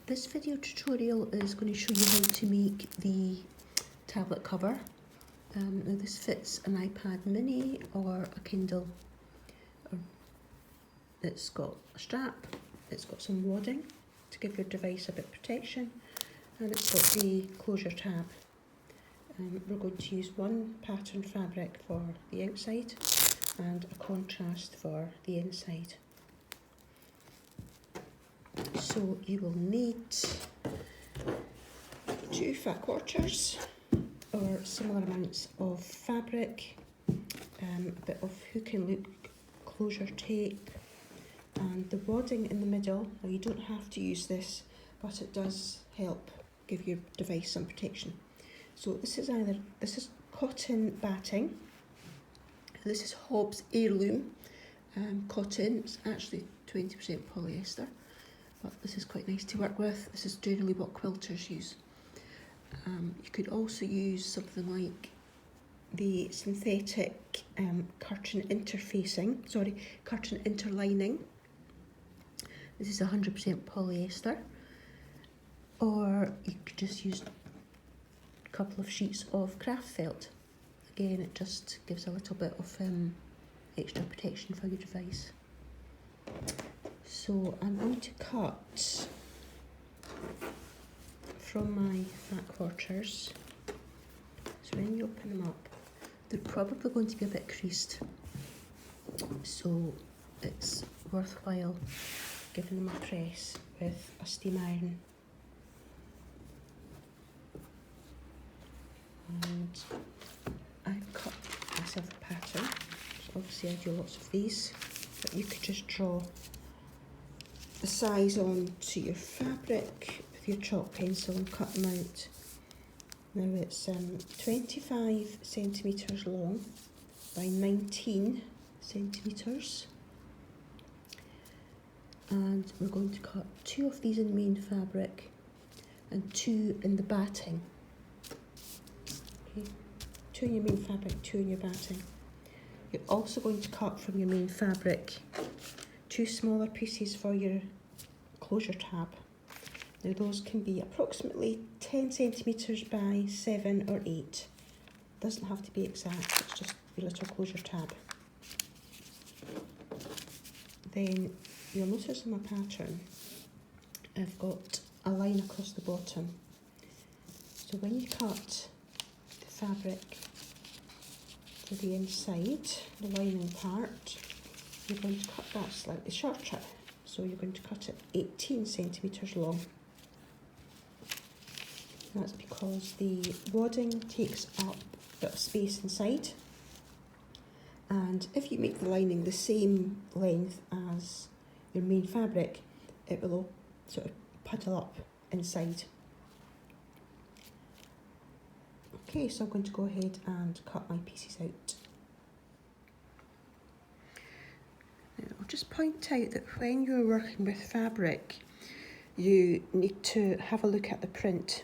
This video tutorial is going to show you how to make the tablet cover. Now this fits an iPad mini or a Kindle. It's got a strap, it's got some wadding to give your device a bit of protection, and it's got the closure tab. We're going to use one pattern fabric for the outside and a contrast for the inside. So you will need 2 fat quarters or similar amounts of fabric, a bit of hook and loop closure tape, and the wadding in the middle. Now you don't have to use this, but it does help give your device some protection. So this is cotton batting. This is Hobbs Heirloom cotton. It's actually 20% polyester. But this is quite nice to work with. This is generally what quilters use. You could also use something like the synthetic curtain interlining. This is 100% polyester. Or you could just use a couple of sheets of craft felt. Again, it just gives a little bit of extra protection for your device. So I'm going to cut from my fat quarters. So when you open them up, they're probably going to be a bit creased. So it's worthwhile giving them a press with a steam iron. And I've cut myself a pattern. So obviously I do lots of these, but you could just draw the size onto your fabric with your chalk pencil and cut them out. Now it's 25 centimetres long by 19 centimetres, and we're going to cut 2 of these in main fabric and 2 in the batting. Okay, 2 in your main fabric, 2 in your batting. You're also going to cut from your main fabric 2 smaller pieces for your closure tab. Now those can be approximately 10 centimetres by 7 or 8. Doesn't have to be exact, it's just your little closure tab. Then you'll notice in my pattern I've got a line across the bottom. So when you cut the fabric for the inside, the lining part, you're going to cut that slightly shorter. So you're going to cut it 18 centimetres long. That's because the wadding takes up a bit of space inside. And if you make the lining the same length as your main fabric, it will sort of puddle up inside. Okay, so I'm going to go ahead and cut my pieces out. I'll just point out that when you're working with fabric, you need to have a look at the print.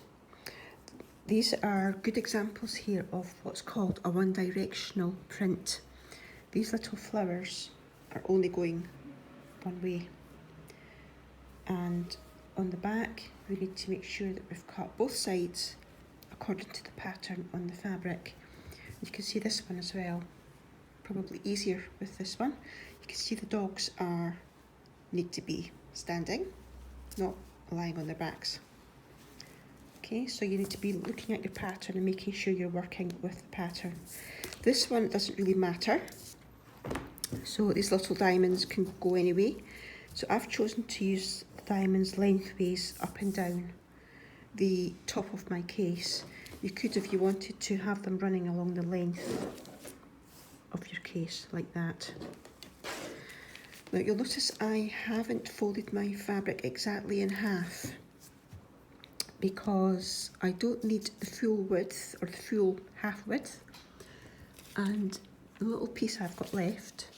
These are good examples here of what's called a one-directional print. These little flowers are only going one way. And on the back, we need to make sure that we've cut both sides according to the pattern on the fabric. You can see this one as well. Probably easier with this one. You can see the dogs need to be standing, not lying on their backs. Okay, so you need to be looking at your pattern and making sure you're working with the pattern. This one doesn't really matter. So these little diamonds can go anyway. So I've chosen to use the diamonds lengthways up and down the top of my case. You could, if you wanted to, have them running along the length of your case like that. Now you'll notice I haven't folded my fabric exactly in half because I don't need the full width or the full half width, and the little piece I've got left,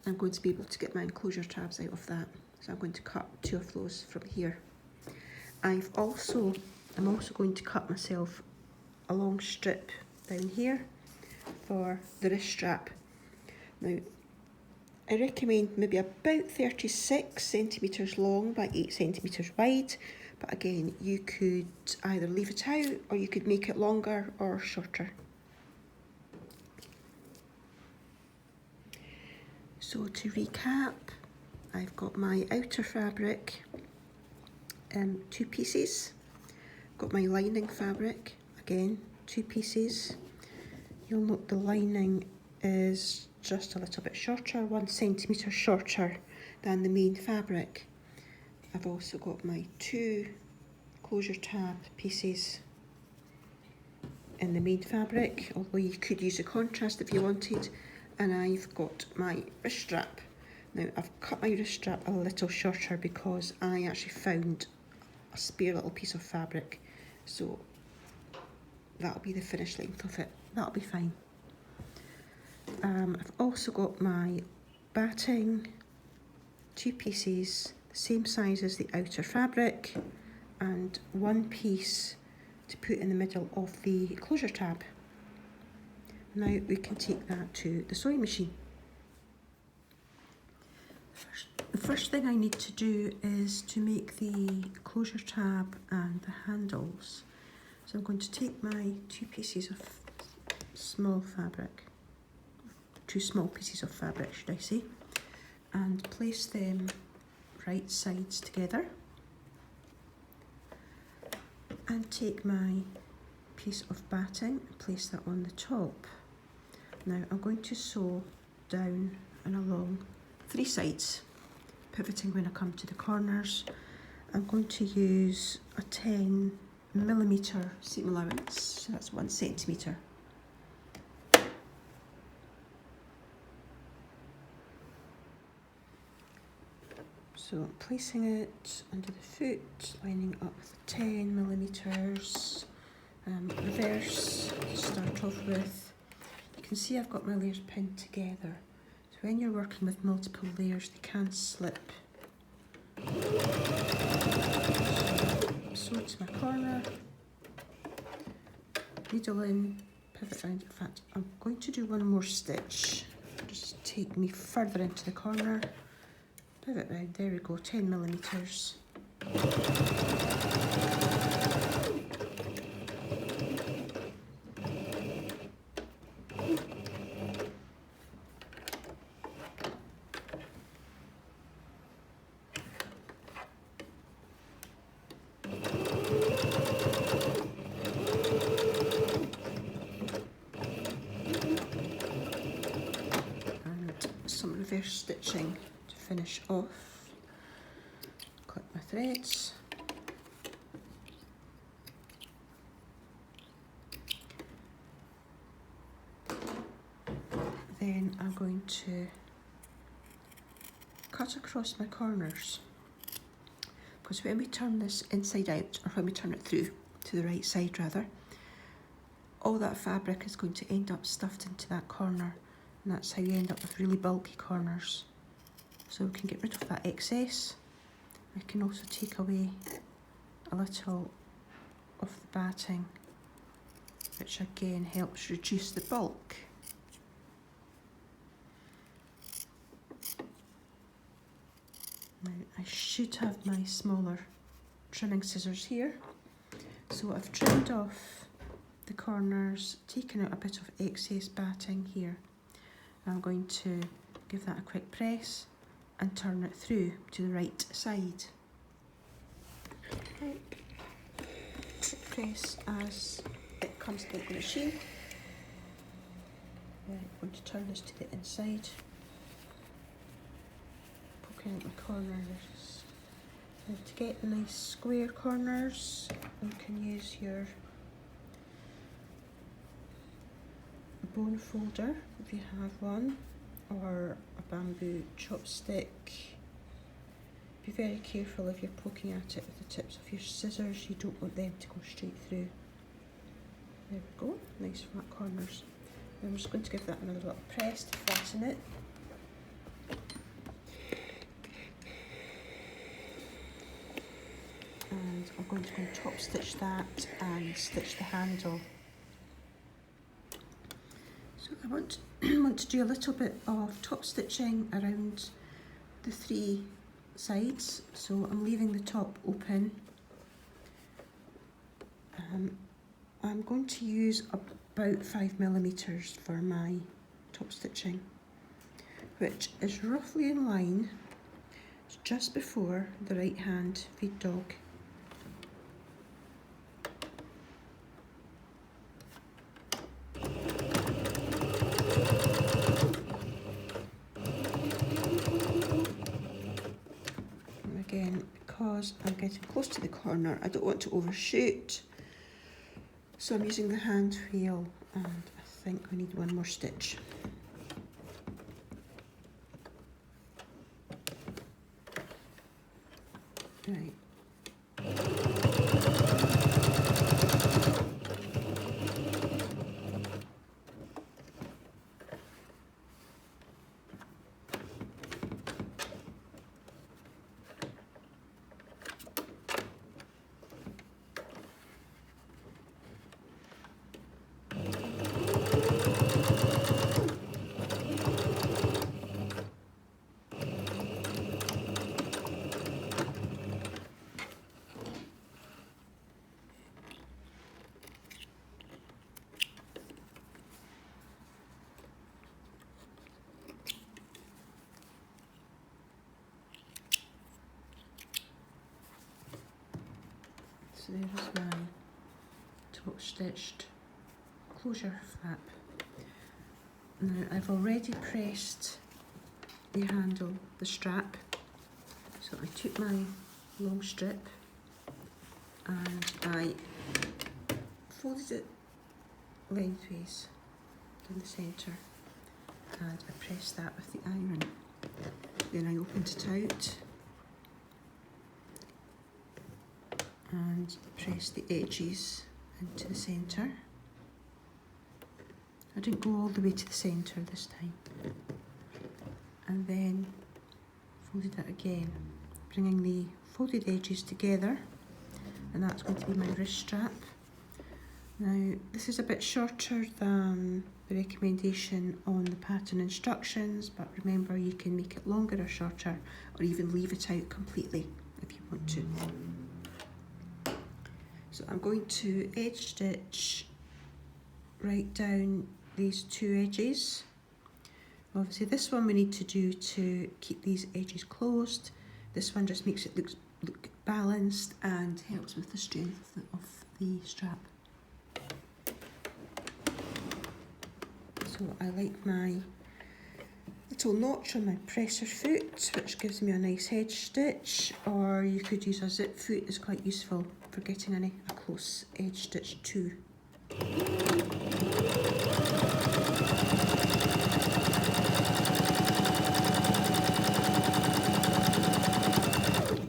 I'm going to be able to get my enclosure tabs out of that. So I'm going to cut 2 of those from here. I'm also going to cut myself a long strip down here for the wrist strap. Now I recommend maybe about 36 centimetres long by 8 centimetres wide, But again, you could either leave it out or you could make it longer or shorter. So to recap, I've got my outer fabric, 2 pieces. Got my lining fabric, again, 2 pieces. You'll note the lining is just a little bit shorter, 1 centimetre shorter than the main fabric. I've also got my 2 closure tab pieces in the main fabric, although you could use a contrast if you wanted. And I've got my wrist strap. Now I've cut my wrist strap a little shorter because I actually found a spare little piece of fabric, so that'll be the finished length of it. That'll be fine. I've also got my batting, 2 pieces, the same size as the outer fabric, and 1 piece to put in the middle of the closure tab. Now we can take that to the sewing machine. The first thing I need to do is to make the closure tab and the handles. So I'm going to take my 2 pieces of small fabric, 2 small pieces of fabric should I say, and place them right sides together, and take my piece of batting and place that on the top. Now I'm going to sew down and along 3 sides, pivoting when I come to the corners. I'm going to use a 10mm seam allowance, so that's 1 centimetre. So I'm placing it under the foot, lining up with 10mm, reverse to start off with. You can see I've got my layers pinned together. So when you're working with multiple layers, they can slip. Sew to my corner, needle in, pivot round. In fact, I'm going to do one more stitch. Just take me further into the corner, pivot round, there we go, 10mm. Reverse stitching to finish off. Clip my threads. Then I'm going to cut across my corners, because when we turn this inside out, or when we turn it through to the right side rather, all that fabric is going to end up stuffed into that corner. And that's how you end up with really bulky corners. So we can get rid of that excess. I can also take away a little of the batting, which again helps reduce the bulk. Now I should have my smaller trimming scissors here. So I've trimmed off the corners, taken out a bit of excess batting here. I'm going to give that a quick press and turn it through to the right side. Right. Press as it comes into the machine. I'm going to turn this to the inside. Poking out my corners. And to get nice square corners, you can use your bone folder if you have one, or a bamboo chopstick. Be very careful if you're poking at it with the tips of your scissors, you don't want them to go straight through. There we go, nice flat corners. And I'm just going to give that another little press to flatten it. And I'm going to go and top stitch that and stitch the handle. So I want to do a little bit of top stitching around the 3 sides. So I'm leaving the top open I'm going to use about 5mm for my top stitching, which is roughly in line just before the right hand feed dog. And again, because I'm getting close to the corner, I don't want to overshoot, so I'm using the hand wheel, and I think we need one more stitch. Right. So there's my top stitched closure flap. Now I've already pressed the handle, the strap, so I took my long strip and I folded it lengthways down the centre, and I pressed that with the iron. Then I opened it out and press the edges into the centre. I didn't go all the way to the centre this time. And then folded it again, bringing the folded edges together, and that's going to be my wrist strap. Now this is a bit shorter than the recommendation on the pattern instructions, but remember you can make it longer or shorter, or even leave it out completely if you want to. So I'm going to edge stitch right down these two edges. Obviously this one we need to do to keep these edges closed. This one just makes it look balanced and helps with the strength of the strap. So I like my little notch on my presser foot, which gives me a nice edge stitch, or you could use a zip foot, it's quite useful for getting a close edge stitch too.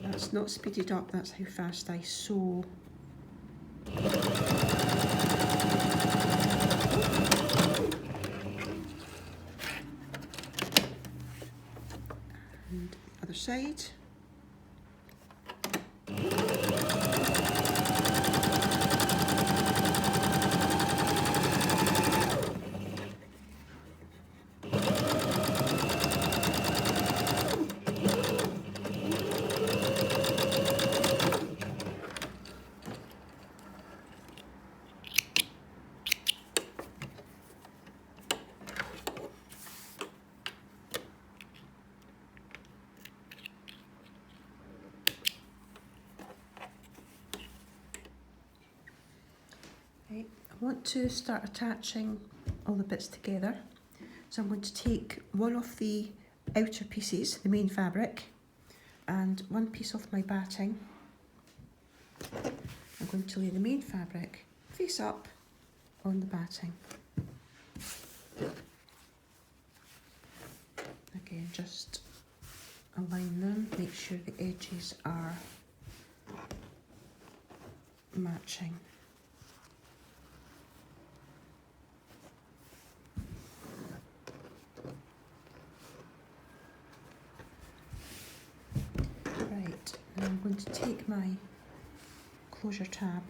That's not speeded up, that's how fast I sew. And the other side. I want to start attaching all the bits together, so I'm going to take one of the outer pieces, the main fabric, and one piece of my batting. I'm going to lay the main fabric face up on the batting. Again, just align them, make sure the edges are matching. Right, now I'm going to take my closure tab,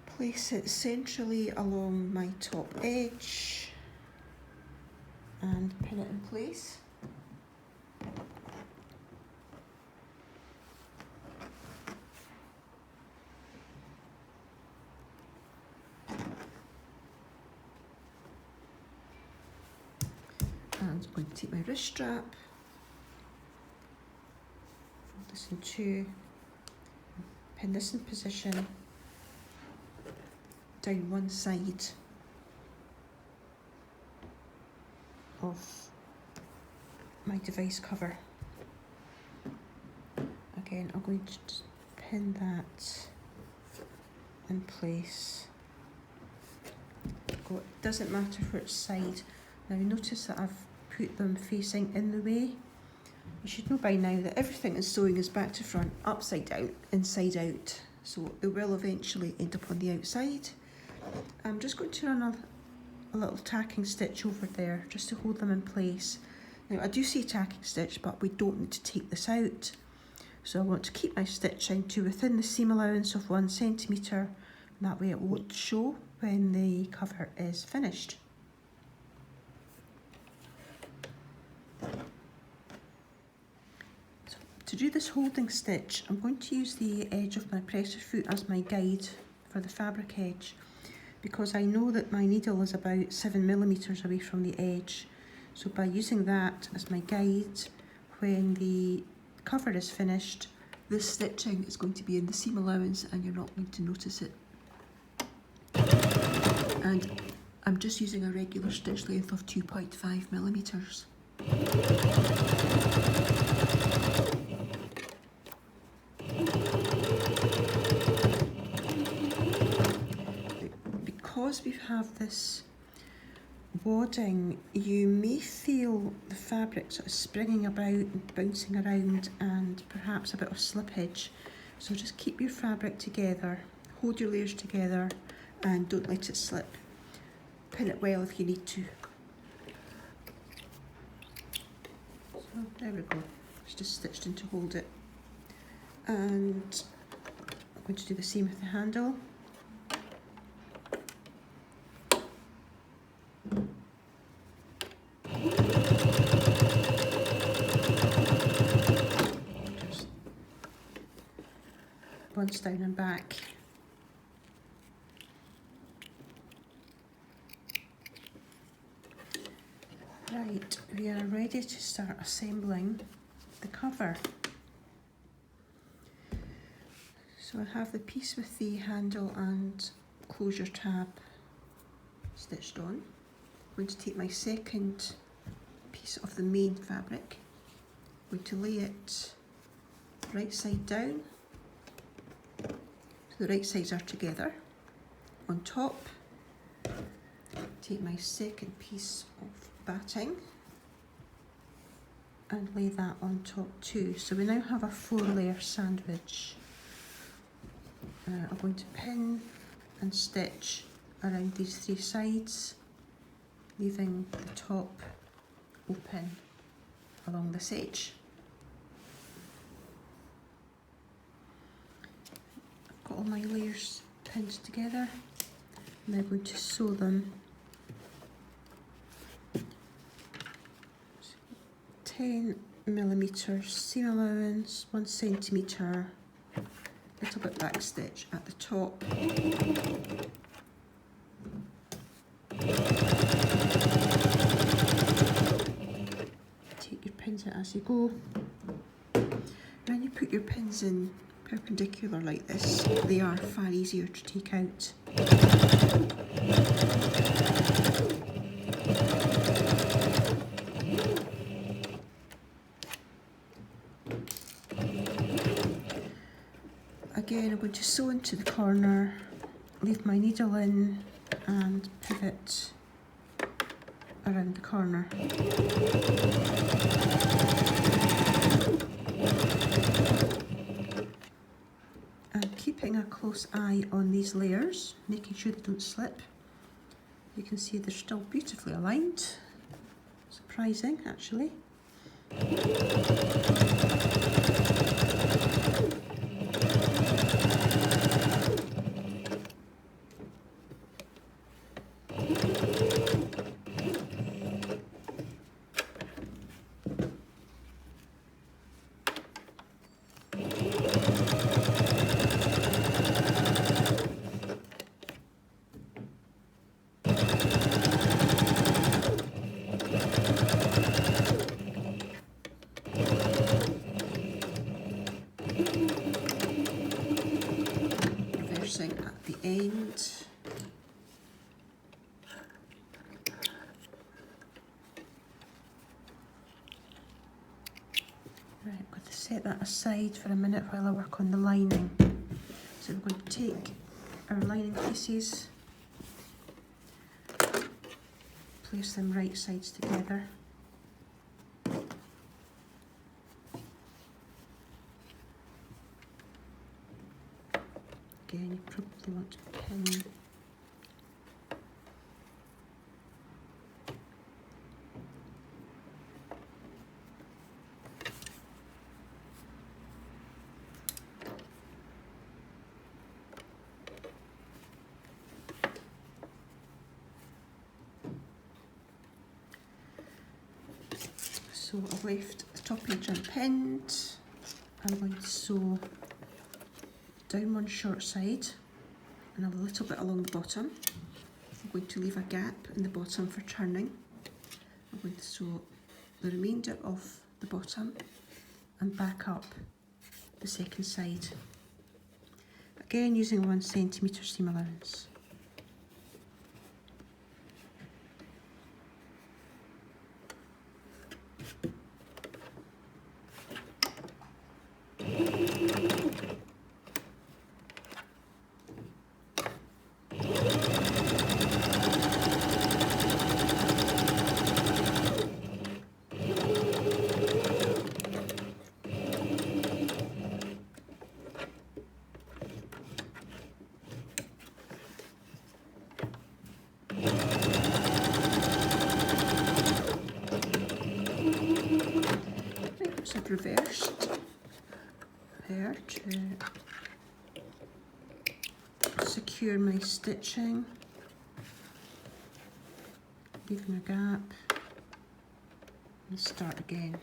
place it centrally along my top edge and pin it in place. I'm going to take my wrist strap, fold this in two, pin this in position down one side of my device cover. Again, I'm going to just pin that in place. It doesn't matter which side. Now notice that I've put them facing in the way. You should know by now that everything in sewing is back to front, upside down, inside out. So it will eventually end up on the outside. I'm just going to run a little tacking stitch over there just to hold them in place. Now I do say tacking stitch, but we don't need to take this out. So I want to keep my stitching to within the seam allowance of 1 centimetre, and that way it won't show when the cover is finished. So to do this holding stitch, I'm going to use the edge of my presser foot as my guide for the fabric edge, because I know that my needle is about 7mm away from the edge. So by using that as my guide, when the cover is finished, this stitching is going to be in the seam allowance and you're not going to notice it. And I'm just using a regular stitch length of 2.5mm. Because we have this wadding, you may feel the fabric sort of springing about and bouncing around and perhaps a bit of slippage. So just keep your fabric together, hold your layers together and don't let it slip. Pin it well if you need to. So there we go, it's just stitched in to hold it. And I'm going to do the same with the handle. Once down and back. Right, we are ready to start assembling the cover. So I have the piece with the handle and closure tab stitched on. I'm going to take my second piece of the main fabric. I'm going to lay it right side down. So the right sides are together. On top, take my second piece of batting and lay that on top too. So we now have a 4-layer sandwich. I'm going to pin and stitch around these 3 sides, leaving the top open along this edge. I've got all my layers pinned together. I'm now going to sew them 10mm seam allowance, 1 centimetre, little bit back stitch at the top. Take your pins out as you go. When you put your pins in perpendicular like this, they are far easier to take out. Again, I'm going to sew into the corner, leave my needle in and pivot around the corner. And keeping a close eye on these layers, making sure they don't slip. You can see they're still beautifully aligned. Surprising, actually. end. Right, I'm going to set that aside for a minute while I work on the lining. So we're going to take our lining pieces, place them right sides together. Again, you probably want to pin so I've left the top edge unpinned. I'm going to sew down one short side and a little bit along the bottom. I'm going to leave a gap in the bottom for turning. I'm going to sew the remainder of the bottom and back up the second side. Again, using 1 centimetre seam allowance. So I've reversed there to secure my stitching, leaving a gap and start again.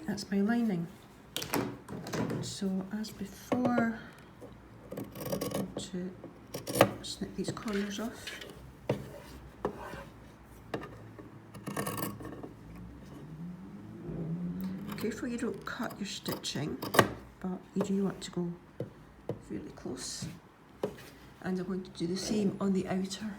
That's my lining. So as before, I'm going to snip these corners off. Careful you don't cut your stitching, but you do want to go fairly close. And I'm going to do the same on the outer.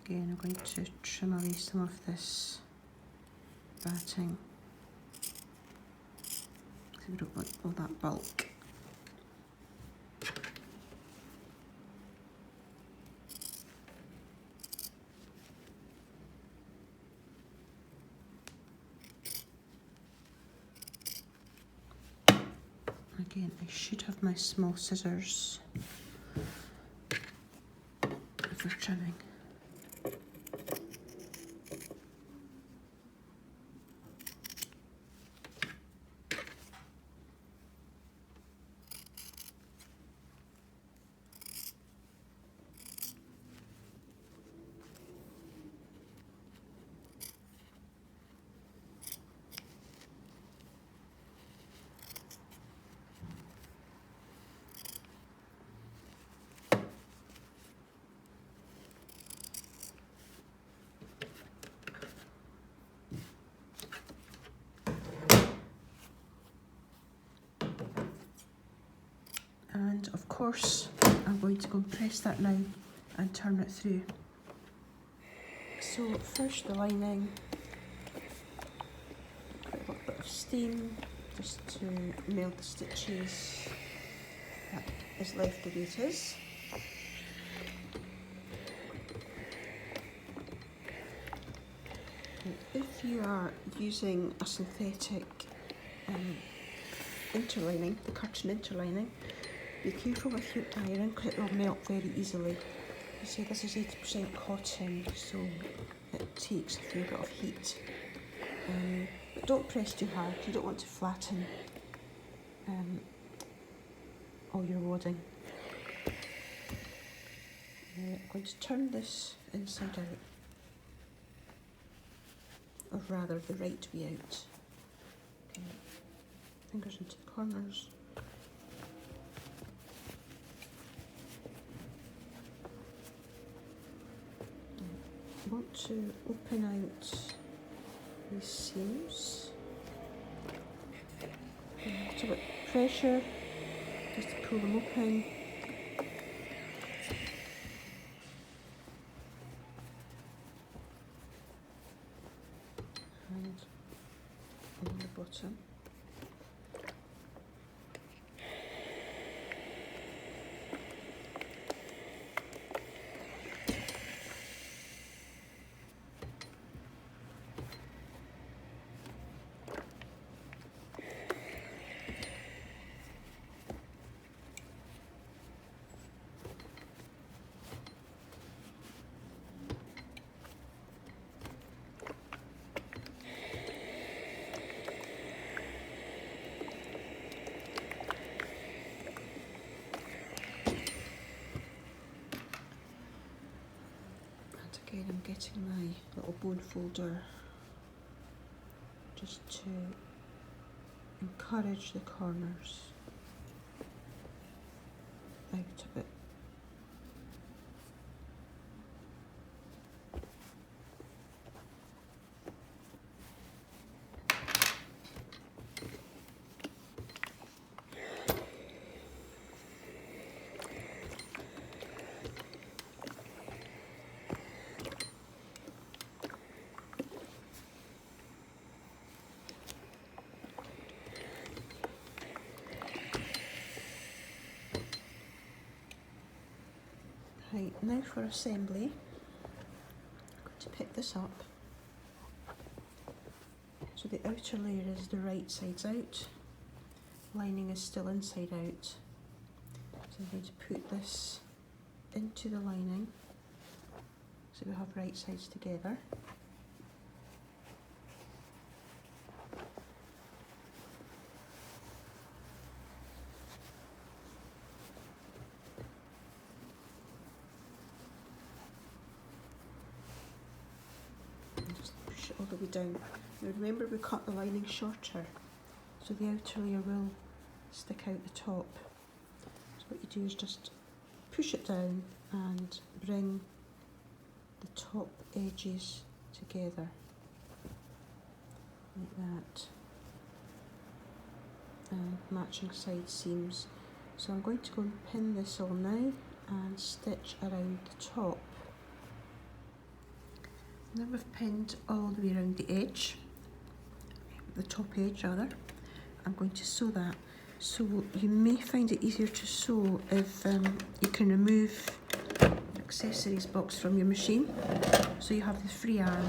Again, I'm going to trim away some of this batting because we don't want all that bulk. Again, I should have my small scissors for trimming. And of course, I'm going to go and press that now and turn it through. So first the lining, quite a little bit of steam just to melt the stitches. That is left the way it is. And if you are using a synthetic interlining, the curtain interlining, be careful with your iron because it will melt very easily. You see, this is 80% cotton, so it takes a fair bit of heat. But don't press too hard, you don't want to flatten all your wadding. I'm going to turn this inside out, or rather the right way out. Okay. Fingers into the corners. I want to open out these seams. So with pressure, just to pull them open. And on the bottom. Again, I'm getting my little bone folder just to encourage the corners out a bit. Right, now for assembly. I'm going to pick this up. So the outer layer is the right sides out, lining is still inside out. So I'm going to put this into the lining so we have right sides together. All the way down. Now remember, we cut the lining shorter, so the outer layer will stick out the top. So what you do is just push it down and bring the top edges together like that, and matching side seams. So I'm going to go and pin this all now and stitch around the top. Now we've pinned all the way around the edge, the top edge rather. I'm going to sew that. So you may find it easier to sew if you can remove the accessories box from your machine. So you have the free arm.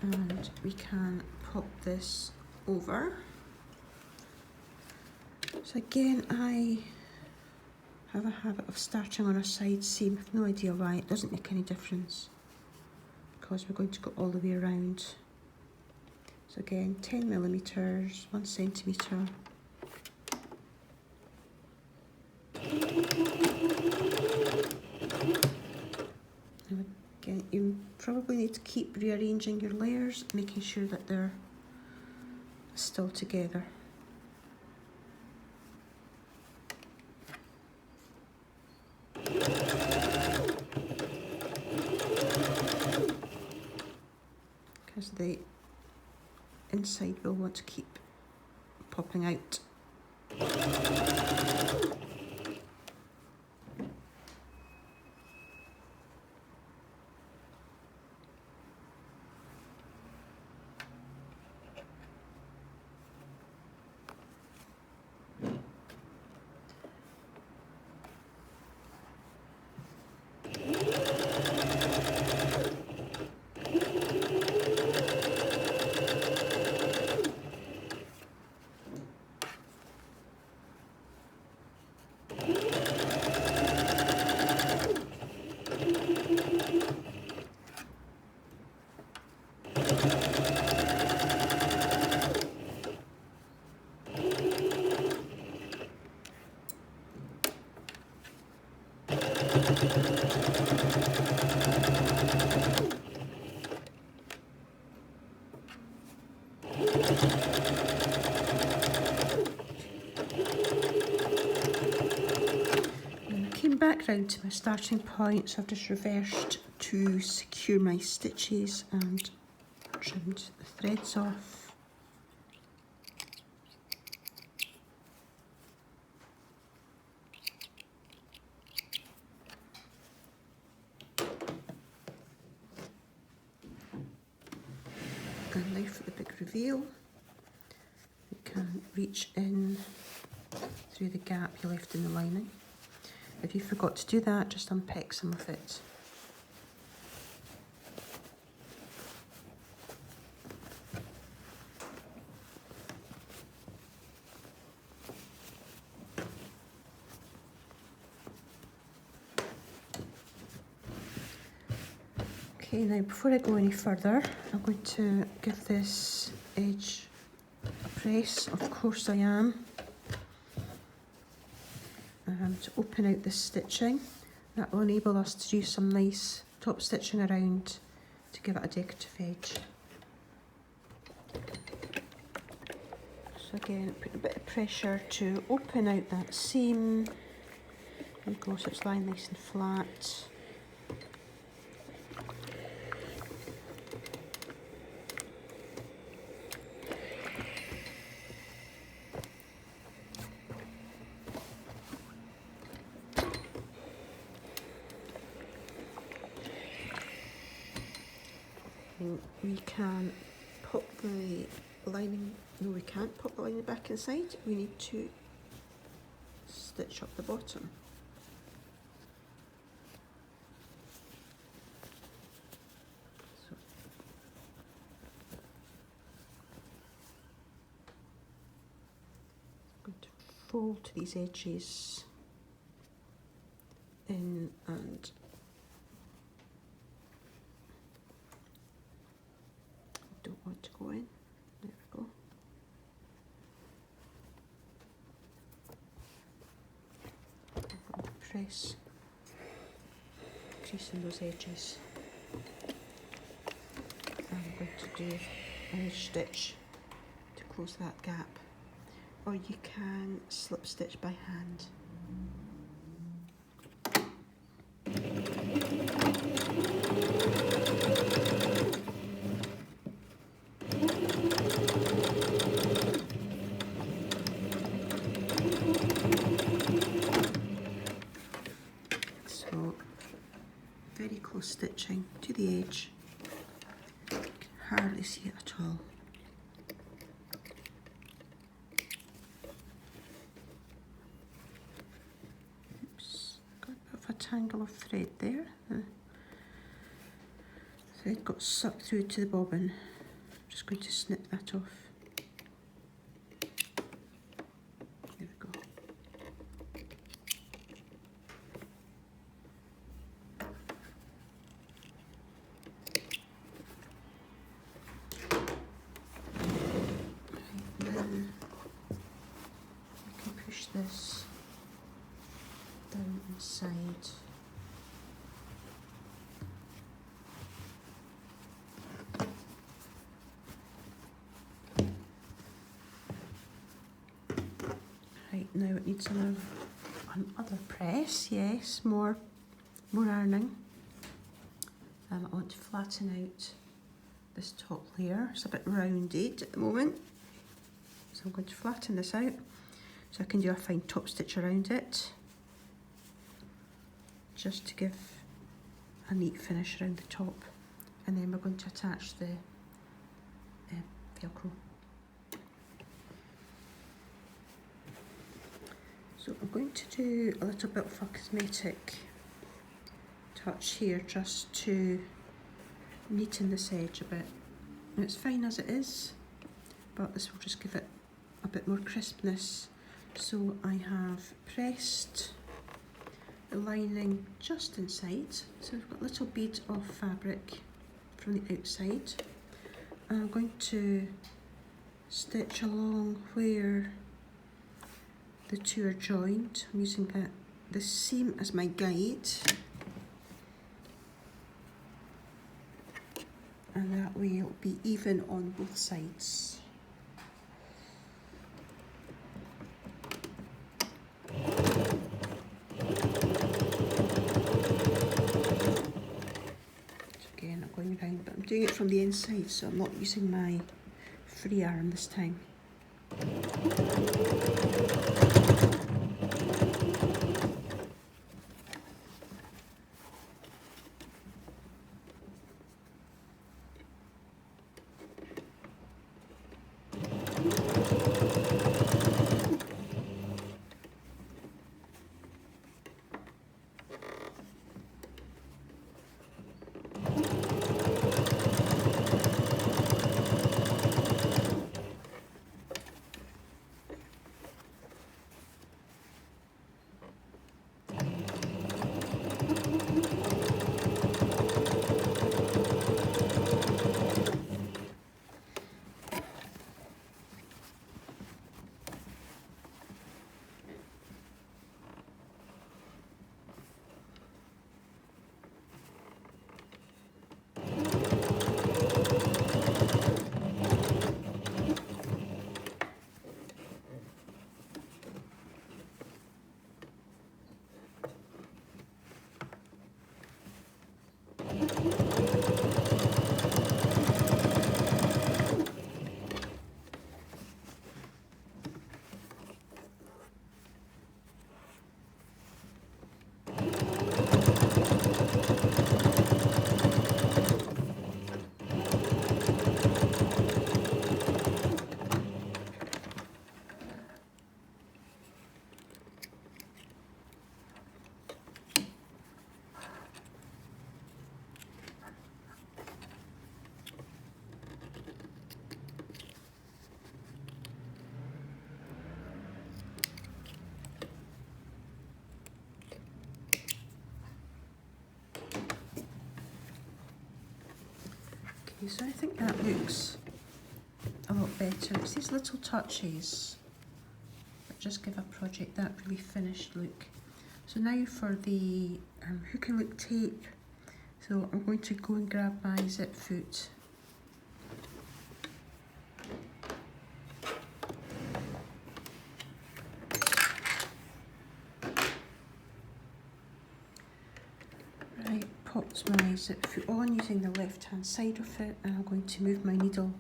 And we can pop this over. So again, I have a habit of starting on a side seam. I've no idea why. It doesn't make any difference because we're going to go all the way around. So again, 10 millimeters, 1 centimetre. And again, you probably need to keep rearranging your layers, making sure that they're still together. Because the inside will want to keep popping out. Back round to my starting point, so I've just reversed to secure my stitches and trimmed the threads off. And now for the big reveal. You can reach in through the gap you left in the lining. If you forgot to do that, just unpick some of it. Okay, now before I go any further, I'm going to give this edge a press. Of course I am. To open out this stitching. That will enable us to do some nice top stitching around to give it a decorative edge. So again, put a bit of pressure to open out that seam. There we go, so it's lying nice and flat. We can pop the lining, no we can't pop the lining back inside, we need to stitch up the bottom. So, I'm going to fold these edges in and don't want to go in. There we go. I'm going to press, creasing those edges. I'm going to do an edge stitch to close that gap, or you can slip stitch by hand. Very close stitching to the edge. You can hardly see it at all. Oops, got a bit of a tangle of thread there. The thread got sucked through to the bobbin. I'm just going to snip that off. There we go. This down inside. Right, now it needs another press, yes, more ironing. I want to flatten out this top layer. It's a bit rounded at the moment, so I'm going to flatten this out so I can do a fine top stitch around it, just to give a neat finish around the top, and then we're going to attach the velcro. So I'm going to do a little bit of a cosmetic touch here just to neaten this edge a bit. And it's fine as it is, but this will just give it a bit more crispness. So I have pressed the lining just inside, so I've got a little bead of fabric from the outside, and I'm going to stitch along where the two are joined. I'm using that the same as my guide, and that way it'll be even on both sides. Again, I'm going around, but I'm doing it from the inside, so I'm not using my free arm this time. Okay, so I think that looks a lot better. It's these little touches that just give a project that really finished look. So now for the hook and loop tape. So I'm going to go and grab my zip foot. Right, popped my zip foot on using the left hand side of it, and I'm going to move my needle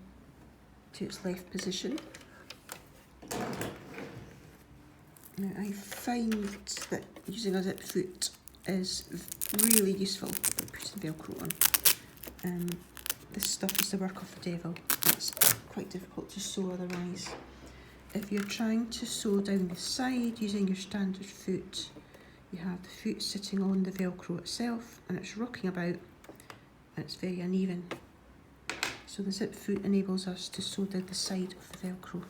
to its left position. Now I find that using a zip foot is really useful for putting Velcro on. This stuff is the work of the devil. It's quite difficult to sew otherwise. If you're trying to sew down the side using your standard foot, you have the foot sitting on the Velcro itself and it's rocking about and it's very uneven. So the zip foot enables us to sew down the side of the Velcro.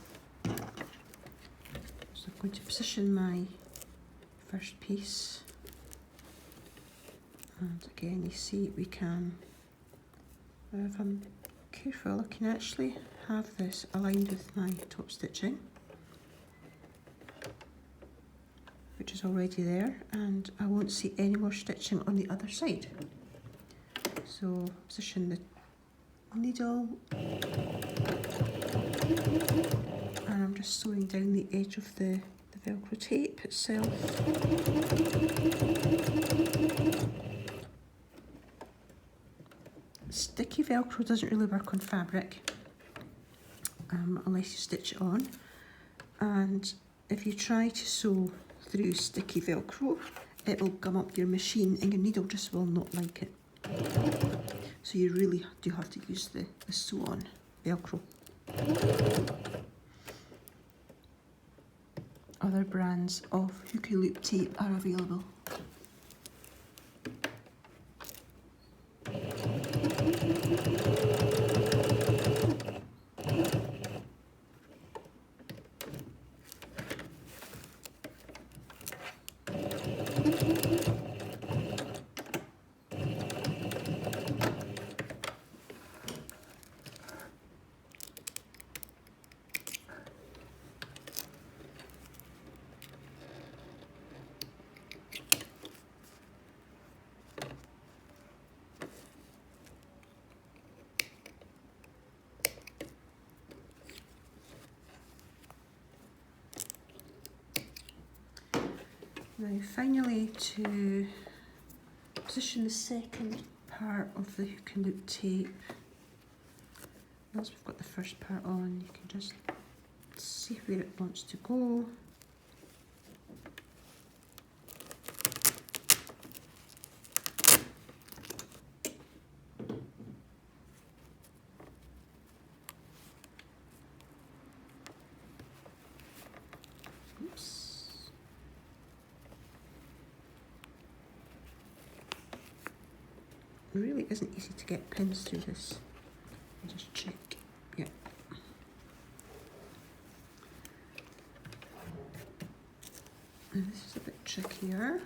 So I'm going to position my first piece, and again you see we can, if I'm careful, I can actually have this aligned with my top stitching, which is already there, and I won't see any more stitching on the other side. So position the needle, and I'm just sewing down the edge of the Velcro tape itself. Sticky Velcro doesn't really work on fabric unless you stitch it on, and if you try to sew through sticky Velcro, it will gum up your machine and your needle just will not like it. So you really do have to use the sew on Velcro. Other brands of hook and loop tape are available. Now finally, to position the second part of the hook and loop tape, once we've got the first part on, you can just see where it wants to go. Oops. It really isn't easy to get pins through this. I'll just check. Yeah. And this is a bit trickier.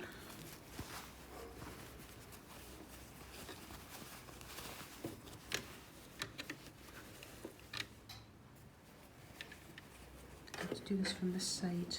Let's do this from this side.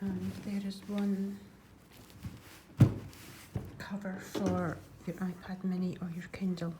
And there is one cover for your iPad mini or your Kindle.